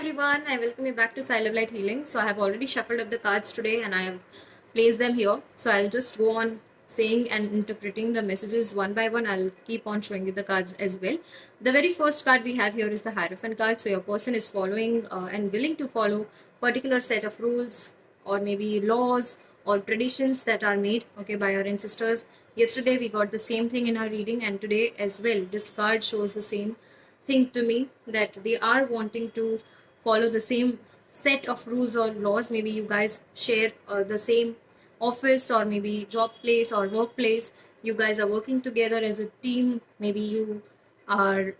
everyone, I welcome you back to Side of Light Healing. So I have already shuffled up the cards today and I have placed them here. So I'll just go on saying and interpreting the messages one by one. I'll keep on showing you the cards as well. The very first card we have here is the Hierophant card. So your person is following and willing to follow particular set of rules or maybe laws or traditions that are made by our ancestors. Yesterday we got the same thing in our reading, and today as well this card shows the same thing to me, that they are wanting to follow the same set of rules or laws. Maybe you guys share the same office or maybe job place or workplace. You guys are working together as a team. Maybe you are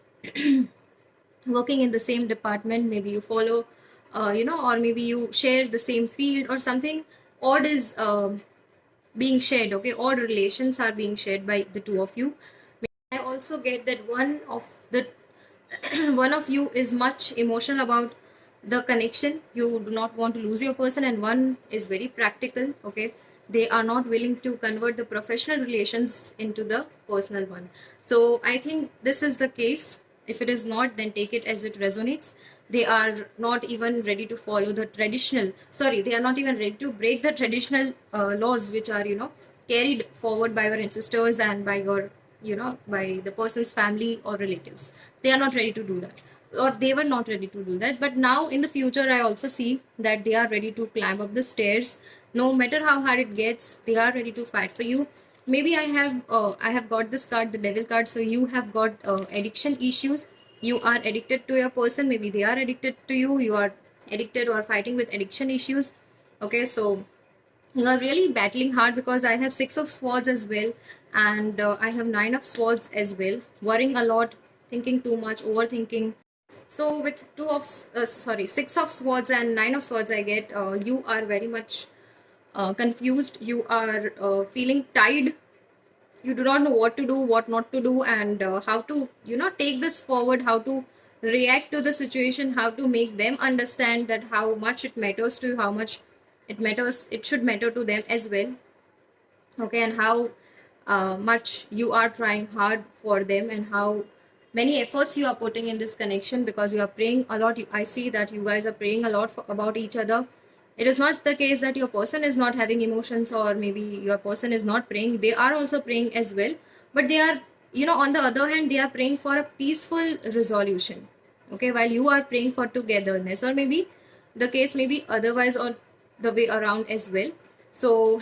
working in the same department. Maybe you follow or maybe you share the same field or something odd is being shared. Odd relations are being shared by the two of you. I also get that one of the one of you is much emotional about the connection. You do not want to lose your person, and one is very practical. They are not willing to convert the professional relations into the personal one. So I think this is the case. If it is not, then take it as it resonates. They are not even ready to follow the traditional, they are not even ready to break the traditional laws which are carried forward by your ancestors and by your by the person's family or relatives. They are not ready to do that, or they were not ready to do that. But now in the future I also see that they are ready to climb up the stairs. No matter how hard it gets, they are ready to fight for you. Maybe I have got this card, the Devil card. So you have got addiction issues. You are addicted to your person. Maybe they are addicted to you. You are addicted or fighting with addiction issues. So you are really battling hard, because I have Six of Swords as well, and I have Nine of Swords as well. Worrying a lot, thinking too much, overthinking. So with Six of Swords and Nine of Swords, I get you are very much confused. You are feeling tired. You do not know what to do, what not to do, and how to take this forward, how to react to the situation, how to make them understand that how much it matters to you, how much it should matter to them as well. And how much you are trying hard for them, and how many efforts you are putting in this connection, because you are praying a lot. I see that you guys are praying a lot about each other. It is not the case that your person is not having emotions, or maybe your person is not praying. They are also praying as well, but they are, on the other hand, they are praying for a peaceful resolution, while you are praying for togetherness, or maybe the case may be otherwise, or the way around as well. So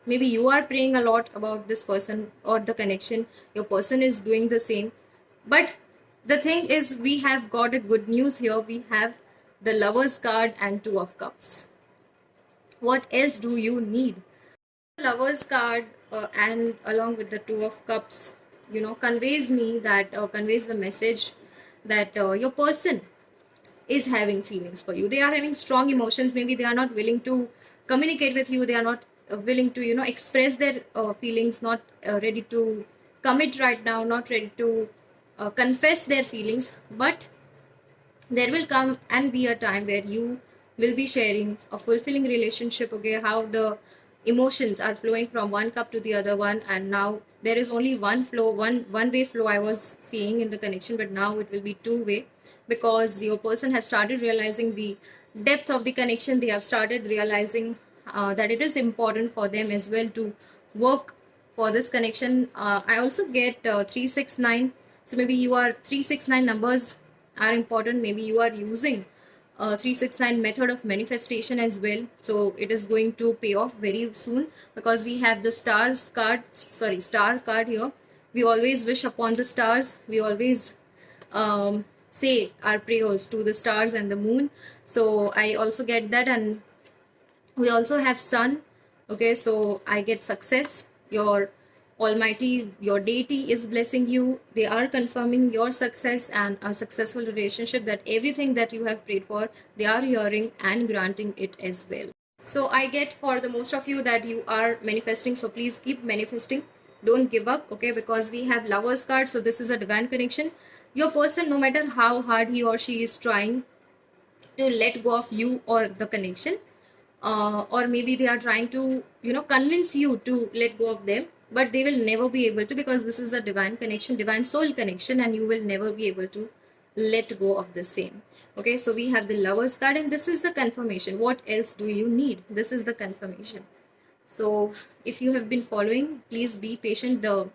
maybe you are praying a lot about this person or the connection. Your person is doing the same. But the thing is, we have got a good news here. We have the Lovers card and Two of Cups. What else do you need? The Lovers card and along with the Two of Cups, conveys me that conveys the message that your person is having feelings for you. They are having strong emotions. Maybe they are not willing to communicate with you. They are not willing to express their feelings, not ready to commit right now, not ready to confess their feelings. But there will come and be a time where you will be sharing a fulfilling relationship. How the emotions are flowing from one cup to the other one, and now there is only one flow, one way flow I was seeing in the connection, but now it will be two way, because your person has started realizing the depth of the connection. They have started realizing that it is important for them as well to work for this connection. I also get 369. So maybe you are 369 numbers are important. Maybe you are using 369 method of manifestation as well. So it is going to pay off very soon, because we have the star card here. We always wish upon the stars. We always say our prayers to the stars and the moon. So I also get that. And we also have sun. So I get success. Your almighty, your deity is blessing you. They are confirming your success and a successful relationship, that everything that you have prayed for, they are hearing and granting it as well. So I get for the most of you that you are manifesting. So please keep manifesting. Don't give up. Because we have Lovers card. So this is a divine connection. Your person, no matter how hard he or she is trying to let go of you or the connection, or maybe they are trying to convince you to let go of them, but they will never be able to, because this is a divine connection, divine soul connection, and you will never be able to let go of the same. Okay, so we have the Lovers card, and this is the confirmation. What else do you need? This is the confirmation. So if you have been following, please be patient. The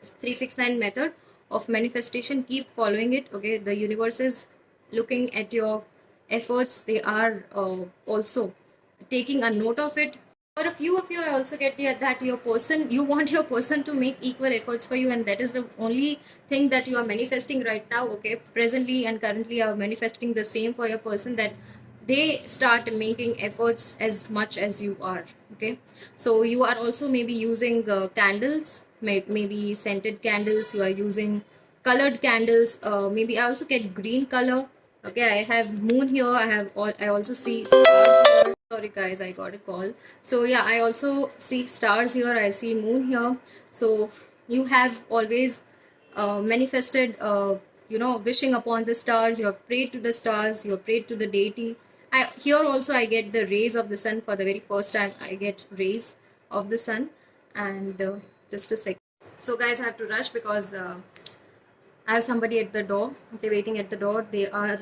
369 method of manifestation, keep following it. Okay, the universe is looking at your efforts. They are also taking a note of it. For a few of you, I also get that your person, you want your person to make equal efforts for you, and that is the only thing that you are manifesting right now. Okay, presently and currently, are manifesting the same for your person, that they start making efforts as much as you are. Okay, so you are also maybe using candles, maybe scented candles. You are using colored candles. Maybe I also get green color. Okay, I have moon here. I also see stars here. Sorry guys, I got a call. So yeah, I also see stars here. I see moon here. So you have always manifested, wishing upon the stars. You have prayed to the stars. You have prayed to the deity. Here also I get the rays of the sun. For the very first time I get rays of the sun. And just a second. So guys, I have to rush because I have somebody at the door. Okay, waiting at the door. They are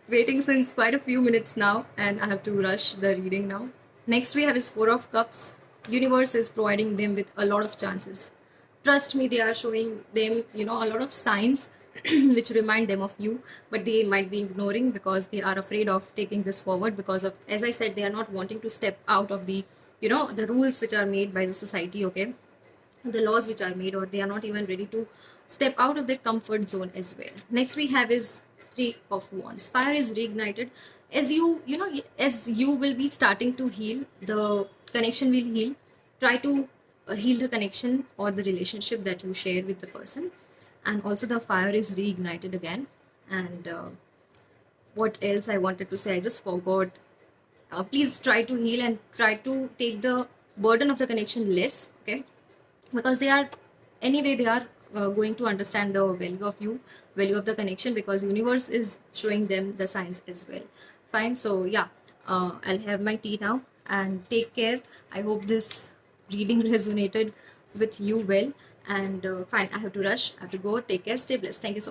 waiting since quite a few minutes now, and I have to rush the reading now. Next we have is Four of Cups. Universe is providing them with a lot of chances. Trust me, they are showing them, a lot of signs which remind them of you, but they might be ignoring because they are afraid of taking this forward because of, as I said, they are not wanting to step out of the, the rules which are made by the society, okay? The laws which are made, or they are not even ready to step out of their comfort zone as well. Next we have is Three of Wands. Fire is reignited. As as you will be starting to heal, the connection will heal. Try to heal the connection or the relationship that you share with the person. And also the fire is reignited again. And what else I wanted to say, I just forgot. Please try to heal and try to take the burden of the connection less, okay? Because they are, anyway, they are going to understand the value of you, value of the connection, because universe is showing them the signs as well. Fine. So yeah, I'll have my tea now, and take care. I hope this reading resonated with you well. And fine, I have to rush, I have to go. Take care, stay blessed. Thank you so much.